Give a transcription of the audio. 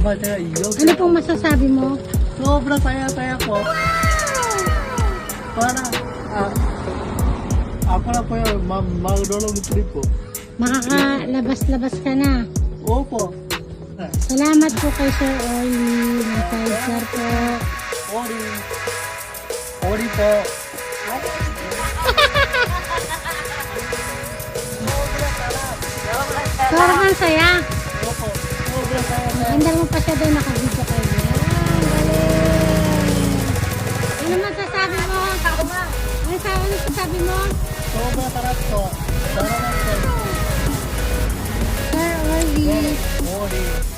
saya iyo. Ano pong masasabi mo? Sobrang saya-saya po. Para, ako na po yung mag-dolong trip po. Makakalabas-labas ka na. Opo. Salamat po kay Sir Oli ng 5-star po. Ori. Ori po. Sobrang saya. Opo. Sobrang saya-saya. Magandang mo pa siya doon nakabidyo kayo. Ano masasabi mo? Ano masasabi mo? Sobrang sarap po. Sarap po. Sir Oli. Ori.